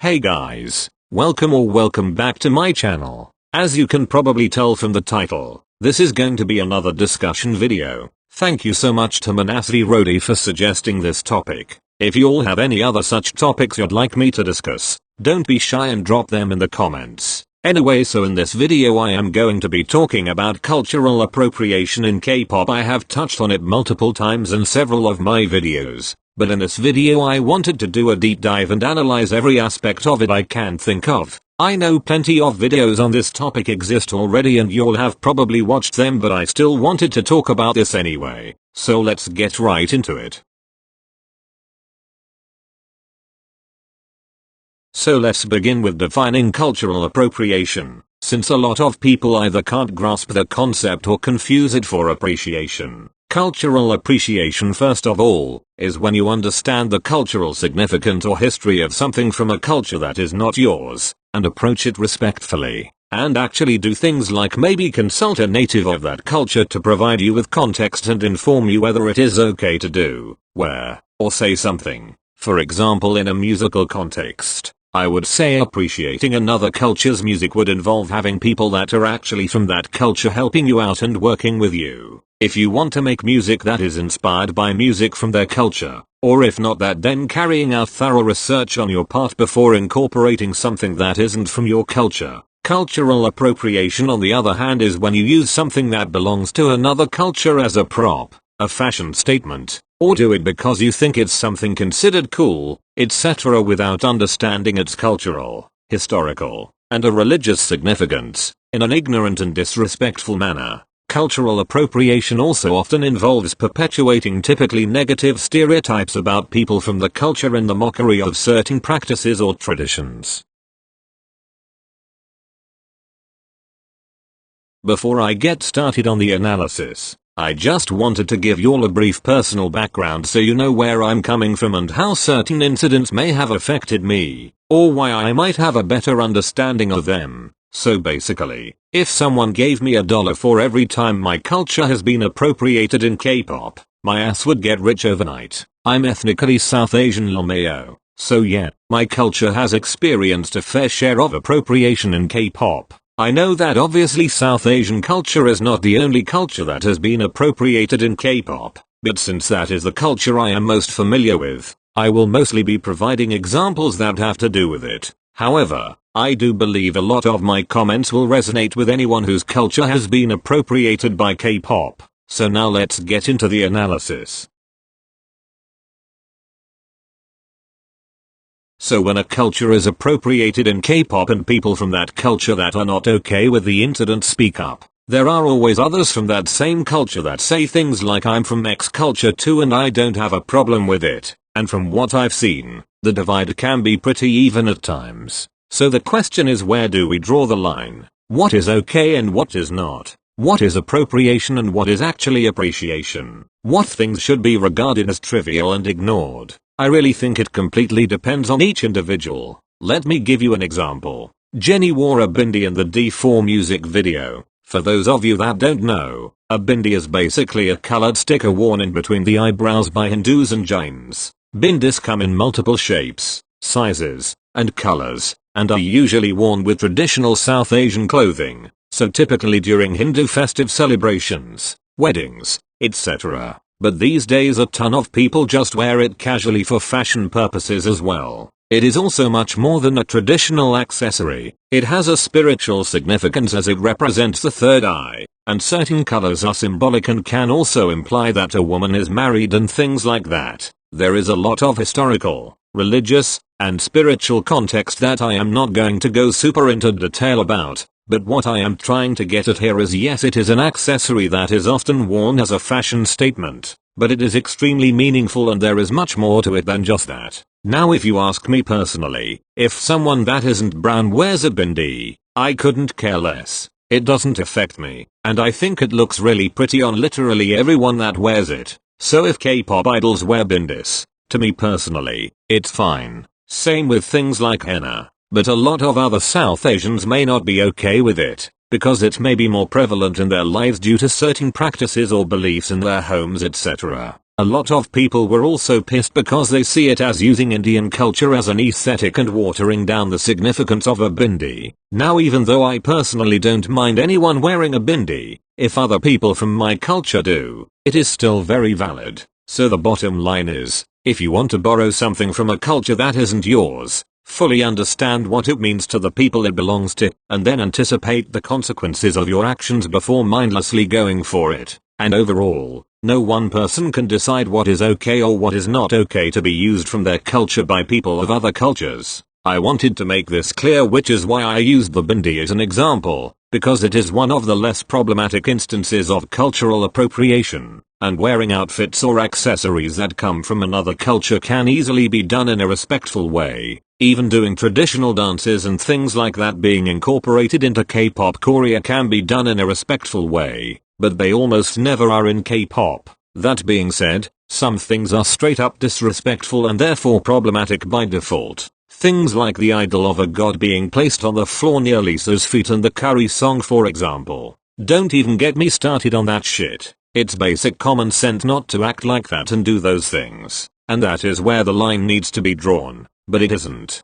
Hey guys, welcome back to my channel. As you can probably tell from the title, this is going to be another discussion video. Thank you so much to Manasvi Rodi for suggesting this topic. If you all have any other such topics you'd like me to discuss, don't be shy and drop them in the comments. Anyway, so in this video I am going to be talking about cultural appropriation in K-pop. I have touched on it multiple times in several of my videos, but in this video I wanted to do a deep dive and analyze every aspect of it I can think of. I know plenty of videos on this topic exist already and you'll have probably watched them, but I still wanted to talk about this anyway. So let's get right into it. So let's begin with defining cultural appropriation, since a lot of people either can't grasp the concept or confuse it for appreciation. Cultural appreciation, first of all, is when you understand the cultural significance or history of something from a culture that is not yours, and approach it respectfully, and actually do things like maybe consult a native of that culture to provide you with context and inform you whether it is okay to do, wear, or say something. For example, in a musical context, I would say appreciating another culture's music would involve having people that are actually from that culture helping you out and working with you. If you want to make music that is inspired by music from their culture, or if not that, then carrying out thorough research on your part before incorporating something that isn't from your culture. Cultural appropriation, on the other hand, is when you use something that belongs to another culture as a prop, a fashion statement, or do it because you think it's something considered cool, etc. without understanding its cultural, historical, and a religious significance, in an ignorant and disrespectful manner. Cultural appropriation also often involves perpetuating typically negative stereotypes about people from the culture in the mockery of certain practices or traditions. Before I get started on the analysis, I just wanted to give y'all a brief personal background so you know where I'm coming from and how certain incidents may have affected me, or why I might have a better understanding of them. So basically, if someone gave me $1 for every time my culture has been appropriated in K-pop, my ass would get rich overnight. I'm ethnically South Asian Lameo, so yeah, my culture has experienced a fair share of appropriation in K-pop. I know that obviously South Asian culture is not the only culture that has been appropriated in K-pop, but since that is the culture I am most familiar with, I will mostly be providing examples that have to do with it. However, I do believe a lot of my comments will resonate with anyone whose culture has been appropriated by K-pop. So now let's get into the analysis. So when a culture is appropriated in K-pop and people from that culture that are not okay with the incident speak up, there are always others from that same culture that say things like I'm from X culture too and I don't have a problem with it, and from what I've seen, the divide can be pretty even at times. So the question is, where do we draw the line? What is okay and what is not? What is appropriation and what is actually appreciation? What things should be regarded as trivial and ignored? I really think it completely depends on each individual. Let me give you an example. Jennie wore a bindi in the D4 music video. For those of you that don't know, a bindi is basically a colored sticker worn in between the eyebrows by Hindus and Jains. Bindis come in multiple shapes, sizes, and colors, and are usually worn with traditional South Asian clothing, so typically during Hindu festive celebrations, weddings, etc. But these days a ton of people just wear it casually for fashion purposes as well. It is also much more than a traditional accessory. It has a spiritual significance as it represents the third eye, and certain colors are symbolic and can also imply that a woman is married and things like that. There is a lot of historical, religious, and spiritual context that I am not going to go super into detail about. But what I am trying to get at here is, yes, it is an accessory that is often worn as a fashion statement, but it is extremely meaningful and there is much more to it than just that. Now if you ask me personally, if someone that isn't brown wears a bindi, I couldn't care less. It doesn't affect me, and I think it looks really pretty on literally everyone that wears it. So if K-pop idols wear bindis, to me personally, it's fine. Same with things like henna. But a lot of other South Asians may not be okay with it, because it may be more prevalent in their lives due to certain practices or beliefs in their homes, etc. A lot of people were also pissed because they see it as using Indian culture as an aesthetic and watering down the significance of a bindi. Now even though I personally don't mind anyone wearing a bindi, if other people from my culture do, it is still very valid. So the bottom line is, if you want to borrow something from a culture that isn't yours, fully understand what it means to the people it belongs to, and then anticipate the consequences of your actions before mindlessly going for it. And overall, no one person can decide what is okay or what is not okay to be used from their culture by people of other cultures. I wanted to make this clear, which is why I used the bindi as an example, because it is one of the less problematic instances of cultural appropriation, and wearing outfits or accessories that come from another culture can easily be done in a respectful way. Even doing traditional dances and things like that being incorporated into K-pop Korea can be done in a respectful way, but they almost never are in K-pop. That being said, some things are straight up disrespectful and therefore problematic by default. Things like the idol of a god being placed on the floor near Lisa's feet and the curry song, for example. Don't even get me started on that shit. It's basic common sense not to act like that and do those things, and that is where the line needs to be drawn, but it isn't.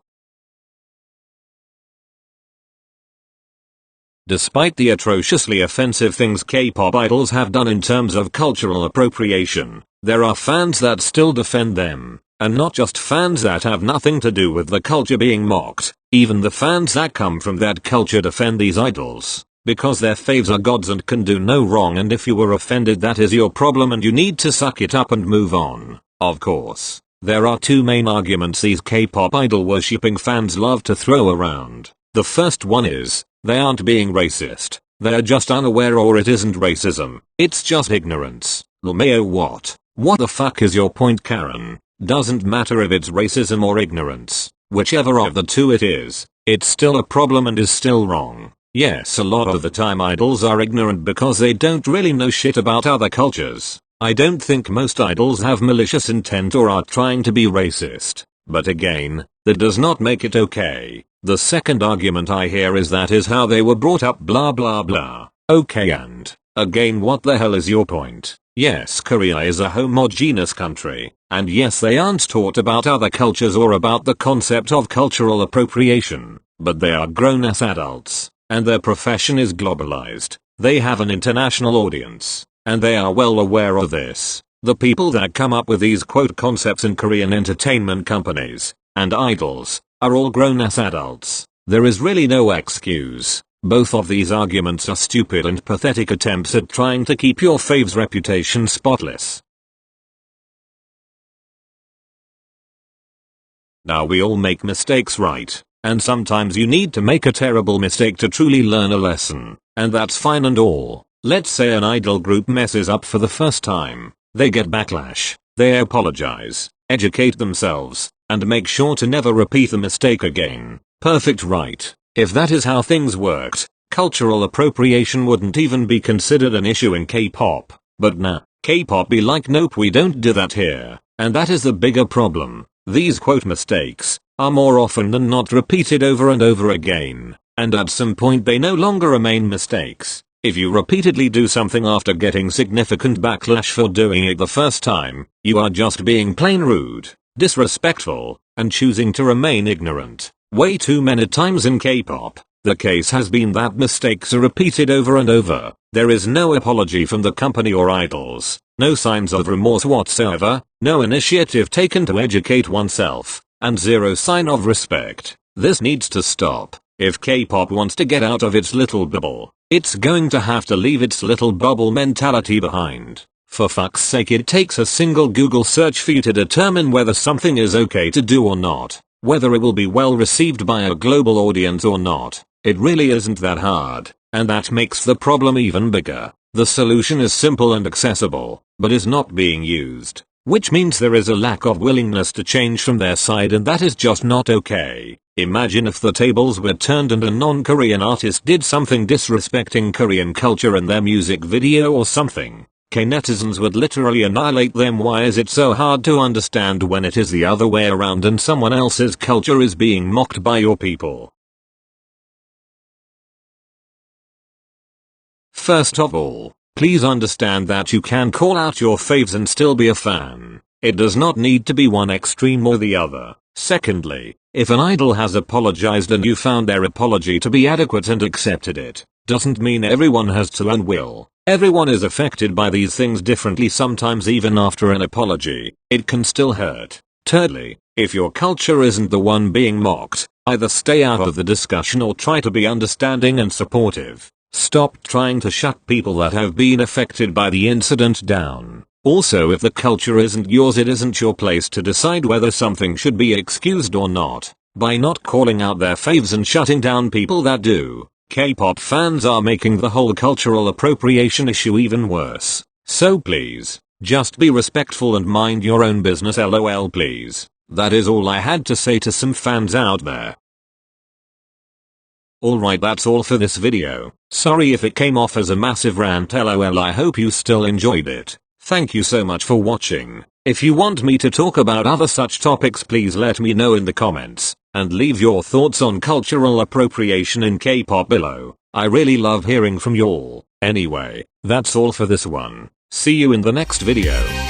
Despite the atrociously offensive things K-pop idols have done in terms of cultural appropriation, there are fans that still defend them, and not just fans that have nothing to do with the culture being mocked. Even the fans that come from that culture defend these idols, because their faves are gods and can do no wrong, and if you were offended, that is your problem and you need to suck it up and move on. Of course, there are two main arguments these K-pop idol worshipping fans love to throw around. The first one is, they aren't being racist, they're just unaware, or it isn't racism, it's just ignorance. LMAO what? What the fuck is your point, Karen? Doesn't matter if it's racism or ignorance, whichever of the two it is, it's still a problem and is still wrong. Yes, a lot of the time idols are ignorant because they don't really know shit about other cultures. I don't think most idols have malicious intent or are trying to be racist, but again, that does not make it okay. The second argument I hear is that is how they were brought up, blah blah blah. Okay, and again, what the hell is your point? Yes, Korea is a homogeneous country, and yes, they aren't taught about other cultures or about the concept of cultural appropriation, but they are grown-ass adults, and their profession is globalized. They have an international audience, and they are well aware of this. The people that come up with these quote concepts in Korean entertainment companies and idols are all grown-ass adults. There is really no excuse. Both of these arguments are stupid and pathetic attempts at trying to keep your fave's reputation spotless. Now, we all make mistakes, right? And sometimes you need to make a terrible mistake to truly learn a lesson, and that's fine and all. Let's say an idol group messes up for the first time. They get backlash. They apologize, educate themselves, and make sure to never repeat the mistake again. Perfect, right? If that is how things worked, cultural appropriation wouldn't even be considered an issue in K-pop. But nah, K-pop be like, nope, we don't do that here. And that is the bigger problem. These quote mistakes are more often than not repeated over and over again, and at some point they no longer remain mistakes. If you repeatedly do something after getting significant backlash for doing it the first time, you are just being plain rude, disrespectful, and choosing to remain ignorant. Way too many times in K-pop, the case has been that mistakes are repeated over and over. There is no apology from the company or idols, no signs of remorse whatsoever, no initiative taken to educate oneself, and zero sign of respect. This needs to stop. If K-pop wants to get out of its little bubble, it's going to have to leave its little bubble mentality behind. For fuck's sake, it takes a single Google search for you to determine whether something is okay to do or not. Whether it will be well received by a global audience or not. It really isn't that hard, and that makes the problem even bigger. The solution is simple and accessible, but is not being used, which means there is a lack of willingness to change from their side, and that is just not okay. Imagine if the tables were turned and a non-Korean artist did something disrespecting Korean culture in their music video or something. K-netizens would literally annihilate them. Why is it so hard to understand when it is the other way around and someone else's culture is being mocked by your people? First of all, Please understand that you can call out your faves and still be a fan. It does not need to be one extreme or the other. Secondly, if an idol has apologized and you found their apology to be adequate and accepted it, doesn't mean everyone has to and will. Everyone is affected by these things differently, sometimes even after an apology, it can still hurt. Thirdly, if your culture isn't the one being mocked, either stay out of the discussion or try to be understanding and supportive. Stop trying to shut people that have been affected by the incident down. Also, if the culture isn't yours, it isn't your place to decide whether something should be excused or not. By not calling out their faves and shutting down people that do, K-pop fans are making the whole cultural appropriation issue even worse. So please, just be respectful and mind your own business, lol please. That is all I had to say to some fans out there. Alright, that's all for this video. Sorry if it came off as a massive rant, lol. I hope you still enjoyed it. Thank you so much for watching. If you want me to talk about other such topics, please let me know in the comments, and leave your thoughts on cultural appropriation in K-pop below. I really love hearing from y'all. Anyway, that's all for this one. See you in the next video.